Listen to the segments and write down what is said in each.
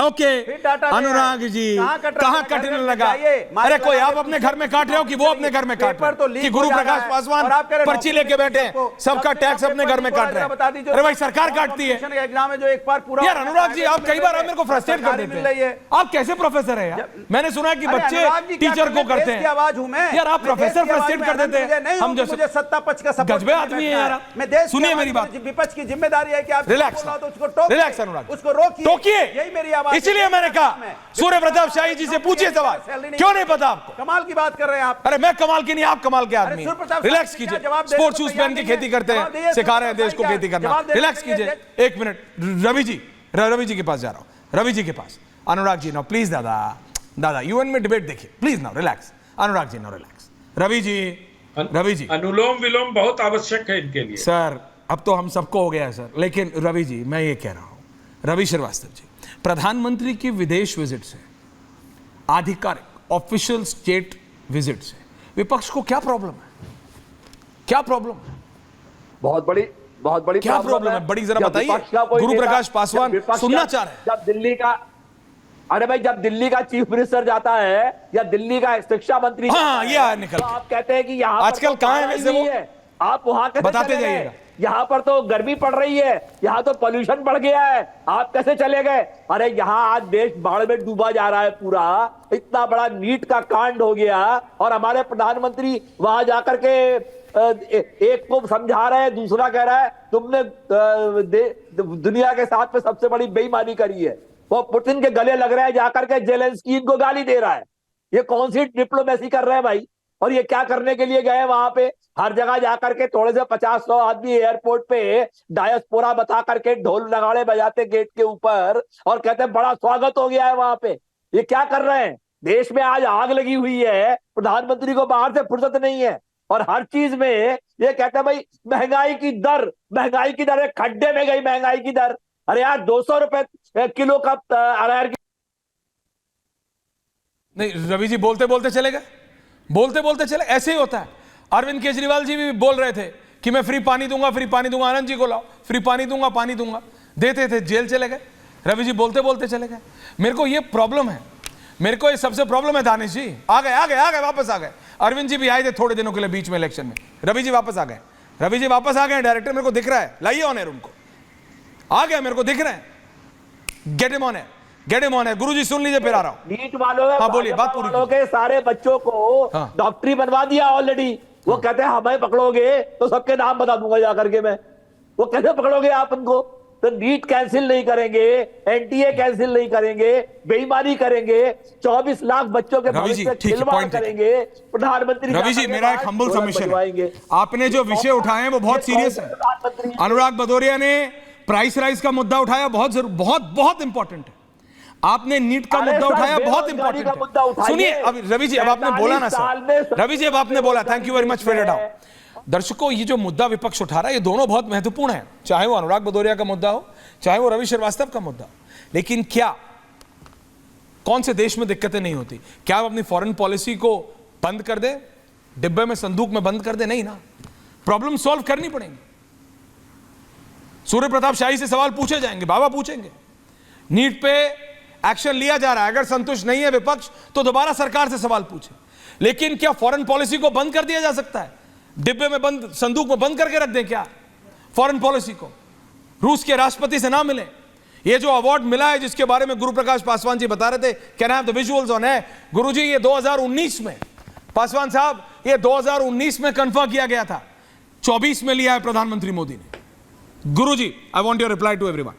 Okay Anurag ji कहाँ कटने लगा? अरे कोई आप अपने घर में काट रहे हो कि वो अपने घर में काट रहे हो कि गुरु प्रकाश पासवान पर्ची लेके बैठे हैं, सबका टैक्स अपने घर में काट रहे हैं? अरे भाई सरकार काटती है एग्जाम में जो एक बार पूरा। यार अनुराग जी आप कई बार मेरे को फ्रस्ट्रेट कर देते हैं। आप कैसे प्रोफेसर है यार? मैंने सुना है कि बच्चे टीचर को करते हैं। आवाज हूं मैं यार आप प्रोफेसर फ्रस्ट्रेट कर देते हैं। हम जो मुझे सत्ता पक्ष का सपोर्ट गजबे आदमी है यार। मैं देश सुनिए मेरी बात, विपक्ष की जिम्मेदारी है कि आप रिलैक्स रिलैक्स अनुराग, उसको रोकिए, टोकिए। यही मेरी आवाज। इसलिए मैंने कहा सूर्य प्रताप शाही जी से पूछिए सवाल, क्यों नहीं पता आपको? कमाल की बात कर रहे हैं आप। अरे मैं कमाल की नहीं, आप कमाल के आदमी। रिलैक्स कीजिए, स्पोर्ट्स शूज पहन के खेती करते हैं, सिखा रहे हैं देश को खेती करना। रिलैक्स कीजिए, एक मिनट। रवि जी के पास जा रहा हूं, रवि जी के पास। अनुराग जी नाउ प्लीज, दादा यू एंड मी डिबेट देखिए please now, relax. Anurag ji now relax. Ravi ji अनुलोम विलोम बहुत आवश्यक है इनके लिए सर। अब तो हम सबको हो गया है सर, लेकिन रवि जी मैं ये कह रहा हूं, रवि श्रीवास्तव जी, प्रधानमंत्री की विदेश विजिट से, आधिकारिक ऑफिशियल स्टेट विजिट से विपक्ष को क्या प्रॉब्लम है? क्या प्रॉब्लम है? बहुत बड़ी क्या प्रॉब्लम है? बड़ी जरा बताइए। गुरु प्रकाश पासवान सुनना चाह रहे हैं। जब दिल्ली का, अरे भाई जब दिल्ली का चीफ मिनिस्टर जाता है या दिल्ली का शिक्षा मंत्री, हाँ ये निकल, तो आप कहते हैं कि यहाँ आजकल कहाँ है वैसे वो? आप वहां कैसे बताते जाइएगा। यहाँ पर तो गर्मी पड़ रही है, यहाँ तो पॉल्यूशन बढ़ गया है, आप कैसे चले गए? अरे यहाँ आज देश बाढ़ में डूबा जा रहा है पूरा, इतना बड़ा नीट का कांड हो गया और हमारे प्रधानमंत्री वहां जाकर के एक को समझा रहे हैं, दूसरा कह रहा है तुमने दुनिया के साथ में सबसे बड़ी बेईमानी करी है। वो पुतिन के गले लग रहा है जाकर के, जेलेंस्की को गाली दे रहा है। ये कौन सी डिप्लोमेसी कर रहे हैं भाई? और ये क्या करने के लिए गए वहां पे? हर जगह जाकर के थोड़े से 50-100 आदमी एयरपोर्ट पे डायस्पोरा बता करके ढोल नगाड़े बजाते गेट के ऊपर और कहते हैं बड़ा स्वागत हो गया है वहां पे। ये क्या कर रहे हैं? देश में आज आग लगी हुई है, प्रधानमंत्री को बाहर से फुर्सत नहीं है और हर चीज में ये कहते हैं भाई महंगाई की दर खड्डे में गई महंगाई की दर। अरे यार 200 रुपए किलो का अरहर की। नहीं रवि जी बोलते बोलते चले गए, ऐसे ही होता है। अरविंद केजरीवाल जी भी बोल रहे थे कि मैं फ्री पानी दूंगा, आनंद जी को लाओ, फ्री पानी दूंगा, देते थे, जेल चले गए। रवि जी बोलते बोलते चले गए। मेरे को ये प्रॉब्लम है, मेरे को ये सबसे प्रॉब्लम है। दानिश जी आ गए, वापस आ गए। अरविंद जी भी आए थे थोड़े दिनों के लिए बीच में इलेक्शन में। रवि जी वापस आ गए, डायरेक्टर मेरे को दिख रहा है, लाइए ऑन एयर उनको। आ गया, मेरे को दिख रहे हैं। गेट हिम ऑन है। गुरुजी सुन लीजिए, फिर आ रहा हूं। नीट वालों ने, हाँ बोलिए, बात पूरी के सारे बच्चों को डॉक्टरी बनवा दिया ऑलरेडी। वो कहते हैं हमें पकड़ोगे तो सबके नाम बता दूंगा जाकर के मैं। वो कैसे पकड़ोगे आप उनको? तो नीट कैंसिल नहीं करेंगे, एनटीए कैंसिल नहीं करेंगे, बेईमानी करेंगे, 24 लाख बच्चों के भविष्य से खिलवाड़ करेंगे। प्रधानमंत्री रवि जी मेरा एक हम्बल सबमिशन है, आपने जो विषय उठाए हैं वो बहुत सीरियस है। अनुराग भदौरिया ने प्राइस राइज का मुद्दा उठाया, बहुत इंपॉर्टेंट है। आपने नीट का मुद्दा उठाया, बहुत इंपॉर्टेंट है। सुनिए अब रवि जी, अब आपने बोला ना सर, रवि जी अब आपने बोला, thank you very much for it out. दर्शकों ये जो मुद्दा विपक्ष उठा रहा है, ये दोनों बहुत महत्वपूर्ण है, चाहे वो अनुराग भदौरिया का मुद्दा हो, चाहे वो रवि श्रीवास्तव का मुद्दा हो। लेकिन क्या कौन से देश में दिक्कतें नहीं होती? क्या आप अपनी फॉरेन पॉलिसी को बंद कर दे, डिब्बे में संदूक में बंद कर दे? नहीं ना, प्रॉब्लम सॉल्व करनी पड़ेगी। सूर्य प्रताप शाही से सवाल पूछे जाएंगे, बाबा पूछेंगे। नीट पे एक्शन लिया जा रहा है, अगर संतुष्ट नहीं है विपक्ष तो दोबारा सरकार से सवाल पूछे। लेकिन क्या फॉरेन पॉलिसी को बंद कर दिया जा सकता है? डिब्बे में बंद, संदूक में बंद करके रख दें क्या फॉरेन पॉलिसी को? रूस के राष्ट्रपति से ना मिले? ये जो अवार्ड मिला है जिसके बारे में गुरु प्रकाश पासवान जी बता रहे थे, can I have the visuals on है? गुरुजी ये 2019 में, पासवान साहब ये 2019 में कन्फर्म किया गया था, 24 में लिया है प्रधानमंत्री मोदी ने। Guruji I want your reply to everyone.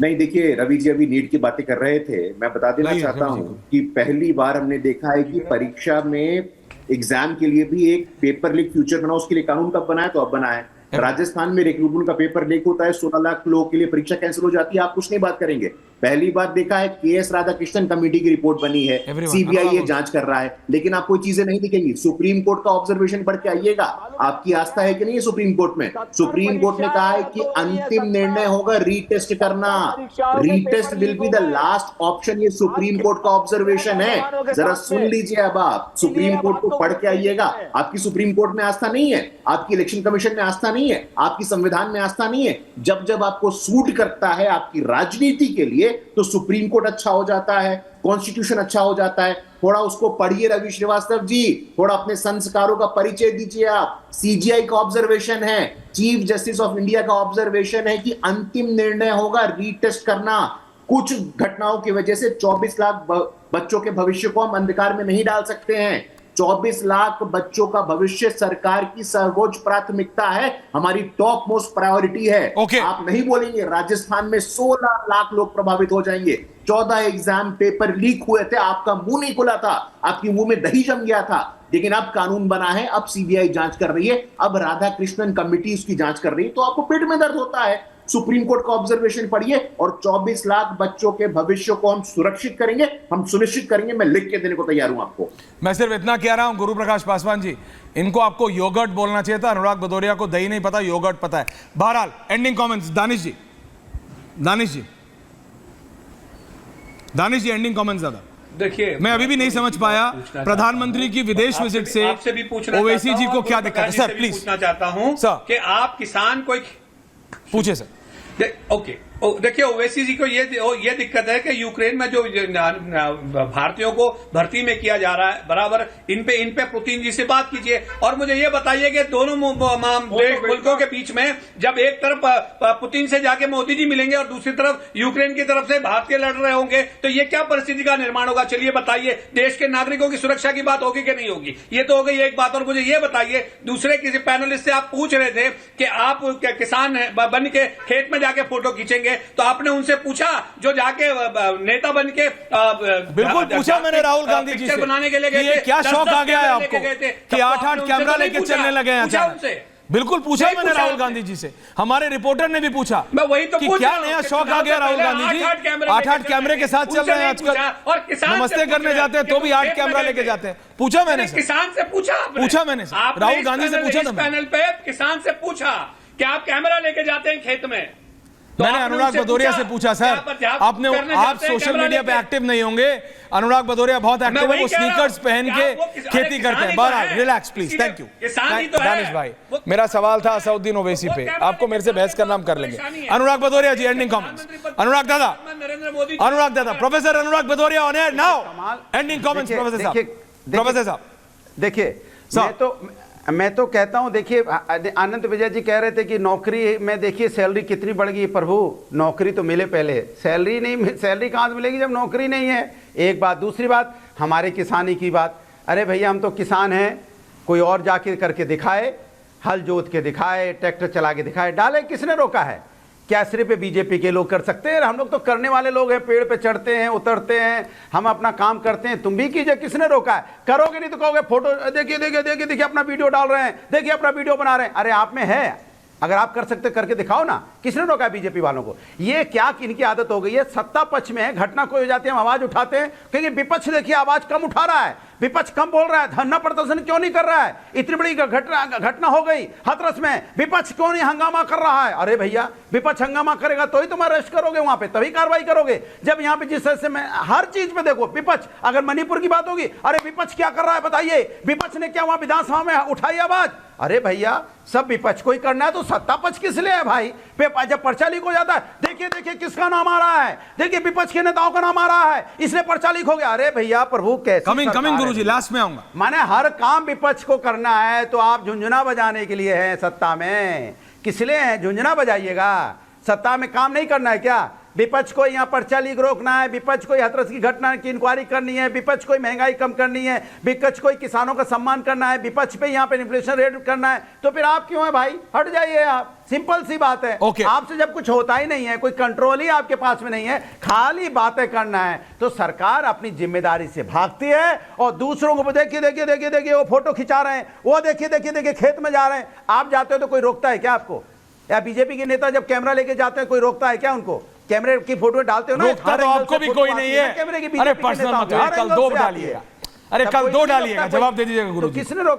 नहीं देखिए रवि जी अभी नीट की बातें कर रहे थे, मैं बता देना चाहता हूं कि पहली बार हमने देखा है कि परीक्षा में एग्जाम के लिए भी एक पेपर लीक फ्यूचर बना, उसके लिए कानून कब बना है? तो अब बना है। राजस्थान में रिक्रूटमेंट का पेपर लीक होता है, 16 लाख लोगों के लिए परीक्षा कैंसिल हो जाती है, आप कुछ नहीं बात करेंगे। पहली बार देखा है केएस राधाकृष्णन कमेटी की रिपोर्ट बनी है, सीबीआई ये जांच कर रहा है, लेकिन आपको चीजें नहीं दिखेंगी। सुप्रीम कोर्ट का ऑब्जर्वेशन पढ़ के आइएगा, आपकी आस्था है कि नहीं है सुप्रीम कोर्ट में? सुप्रीम कोर्ट ने कहा है कि अंतिम निर्णय होगा रीटेस्ट करना, retest will be the last option. ये सुप्रीम कोर्ट का ऑब्जर्वेशन है, जरा सुन लीजिए। अब आप सुप्रीम कोर्ट को पढ़ के आइएगा। आपकी सुप्रीम कोर्ट में आस्था नहीं है, आपकी इलेक्शन कमीशन में आस्था नहीं है, आपकी संविधान में आस्था नहीं है। जब जब आपको सूट करता है आपकी राजनीति के लिए तो सुप्रीम कोर्ट अच्छा हो जाता है, कॉन्स्टिट्यूशन अच्छा हो जाता है। थोड़ा उसको पढ़िए रवि श्रीवास्तव जी, थोड़ा अपने संस्कारों का परिचय दीजिए आप। सीजीआई का ऑब्जर्वेशन है, चीफ जस्टिस ऑफ इंडिया का ऑब्जर्वेशन है कि अंतिम निर्णय होगा रीटेस्ट करना। कुछ घटनाओं की वजह से 24 लाख बच्चों के भविष्य को हम अंधकार में नहीं डाल सकते हैं। 24 लाख बच्चों का भविष्य सरकार की सर्वोच्च प्राथमिकता है, हमारी टॉप मोस्ट प्रायोरिटी है। आप नहीं बोलेंगे राजस्थान में 16 लाख लोग प्रभावित हो जाएंगे। 14 एग्जाम पेपर लीक हुए थे, आपका मुंह नहीं खुला था, आपकी मुंह में दही जम गया था। लेकिन अब कानून बना है, अब सीबीआई जांच कर रही है, अब राधाकृष्णन कमेटी उसकी जांच कर रही है, तो आपको पेट में दर्द होता है। सुप्रीम कोर्ट का ऑब्जर्वेशन पढ़िए और 24 लाख बच्चों के भविष्य को हम सुरक्षित करेंगे, हम सुनिश्चित करेंगे। मैं लिख के देने को तैयार हूं आपको। मैं सिर्फ इतना कह रहा हूं गुरु प्रकाश पासवान जी, इनको आपको योगर्ट बोलना चाहिए था। अनुराग भदौरिया को दही नहीं पता, योगर्ट पता है। बहरहाल एंडिंग कमेंट्स दानिश जी, दानिश जी एंडिंग कमेंट्स ज्यादा। देखिए, मैं अभी भी नहीं समझ पाया प्रधानमंत्री की विदेश विजिट से आपसे भी पूछना ओवैसी जी को क्या दिक्कत है? सर प्लीज पूछना चाहता हूं कि आप किसान कोई पूछे सर। ओके, देखिए ओवैसी जी को ये दिक्कत है कि यूक्रेन में जो भारतीयों को भर्ती में किया जा रहा है, बराबर इन पे पुतिन जी से बात कीजिए और मुझे ये बताइए कि दोनों मुल्कों के बीच में जब एक तरफ पुतिन से जाके मोदी जी मिलेंगे और दूसरी तरफ यूक्रेन की तरफ से भारतीय लड़ रहे होंगे, तो ये क्या परिस्थिति का निर्माण होगा? चलिए बताइए, देश के नागरिकों की सुरक्षा की बात होगी कि नहीं होगी? ये तो हो गई एक बात। और मुझे ये बताइए, दूसरे किसी पैनलिस्ट से आप पूछ रहे थे कि आप किसान बन के खेत में जाके फोटो खींचेंगे, तो आपने उनसे पूछा जो जाके नेता बन के बिल्कुल पूछा मैंने राहुल गांधी जी से बनाने के लिए गए थे, क्या शौक आ गया है आपको कि 8-8 कैमरा लेके चलने लगे हैं? बिल्कुल पूछा मैंने राहुल गांधी जी से, हमारे रिपोर्टर ने भी पूछा। मैं वही तो पूछ क्या नया शौक आ गया राहुल गांधी जी? 8-8 कैमरे के साथ चल रहे हैं आजकल। नमस्ते करने जाते हैं तो भी 8 कैमरा लेके जाते हैं। पूछा मैंने, किसान से पूछा मैंने राहुल गांधी से पूछा था पैनल पे, किसान से पूछा कि आप कैमरा लेके जाते हैं खेत में। मैंने अनुराग भदौरिया से पूछा सर, आप सोशल मीडिया पे एक्टिव नहीं होंगे। अनुराग भदौरिया बहुत एक्टिव है, वो स्नीकर्स पहन के खेती करते हैं। बहरहाल relax please, thank you Danish भाई। मेरा सवाल था असदुद्दीन ओवैसी पे, आपको मेरे से बहस करना हम कर लेंगे। अनुराग भदौरिया जी एंडिंग कमेंट्स। अनुराग दादा, professor Anurag Bhadauria on air now, ending comments professor साहब। देखिए मैं तो कहता हूं, देखिए आनंद विजय जी कह रहे थे कि नौकरी में देखिए सैलरी कितनी बढ़ गई। प्रभु नौकरी तो मिले पहले, सैलरी कहां से मिलेगी जब नौकरी नहीं है? एक बात। दूसरी बात, हमारे किसानी की बात। अरे भैया हम तो किसान हैं, कोई और जाके करके दिखाए, हल जोत के दिखाए, ट्रैक्टर चला के दिखाए, डाले, किसने रोका है? क्या सिर्फ बीजेपी के लोग कर सकते हैं? हम लोग तो करने वाले लोग हैं, पेड़ पे चढ़ते हैं, उतरते हैं, हम अपना काम करते हैं। तुम भी कीजिए, किसने रोका है? करोगे नहीं तो कहोगे फोटो देखिए अपना वीडियो डाल रहे हैं, देखिए अपना वीडियो बना रहे हैं। अरे आप में है, अगर आप कर सकते करके दिखाओ ना। किसने रोका है बीजेपी वालों को? ये क्या इनकी आदत हो गई है? सत्ता पक्ष में है, घटना कोई हो जाती है हम आवाज उठाते हैं, क्योंकि विपक्ष देखिए आवाज कम उठा रहा है, विपक्ष कम बोल रहा है, धरना प्रदर्शन क्यों नहीं कर रहा है? इतनी बड़ी घटना हो गई हाथरस में, विपक्ष क्यों नहीं हंगामा कर रहा है? अरे भैया विपक्ष हंगामा करेगा तो ही तुम अरेस्ट करोगे, वहां पे तभी कार्रवाई करोगे। जब यहाँ पे जिस तरह से मैं हर चीज पे देखो विपक्ष, अगर मणिपुर की बात होगी, अरे विपक्ष क्या कर रहा है बताइए? विपक्ष ने क्या वहां विधानसभा में उठाई आवाज? अरे भैया सब विपक्ष को ही करना है तो सत्ता पक्ष किस लिए है भाई? जब पर्चा लीक हो जाता है, देखिए किसका नाम आ रहा है, देखिए विपक्ष के नेताओं का नाम आ रहा है, इसलिए पर्चा लीक हो गया। अरे भैया प्रभु कैसे? कमिंग गुरुजी, लास्ट में आऊंगा। माने हर काम विपक्ष को करना है तो आप झुंझुना बजाने के लिए हैं सत्ता में, किस लिए हैं? झुंझुना बजाइएगा, सत्ता में काम नहीं करना है क्या? विपक्ष को यहाँ पर्चा लीक रोकना है, विपक्ष को हाथरस की घटना की इंक्वायरी करनी है, विपक्ष को महंगाई कम करनी है, विपक्ष को किसानों का सम्मान करना है, विपक्ष पे यहाँ पे इन्फ्लेशन रेट करना है, तो फिर आप क्यों है भाई? हट जाइए आप, सिंपल सी बात है। आपसे जब कुछ होता ही नहीं है, कोई कंट्रोल ही आपके पास में नहीं है, खाली बातें करना है, तो सरकार अपनी जिम्मेदारी से भागती है और दूसरों को देखिए वो फोटो खिंचा रहे हैं, वो देखिए खेत में जा रहे हैं। आप जाते हो तो कोई रोकता है क्या आपको? या बीजेपी के नेता जब कैमरा लेके जाते हैं कोई रोकता है क्या उनको? कैमरे की फोटो डालते हो ना, रोकता हर तो एंगल आपको से भी फोटो कोई आती नहीं है है। ना कैमरे के अरे बीजेपी के पर्सनल नेताओं मत की, होइए, हर कल एंगल दो से आती डालिएगा। है। अरे तब कल कोई दो नहीं डालिएगा, रोकता, जवाब दे दीजिएगा तो गुरुजी। किसने रोका?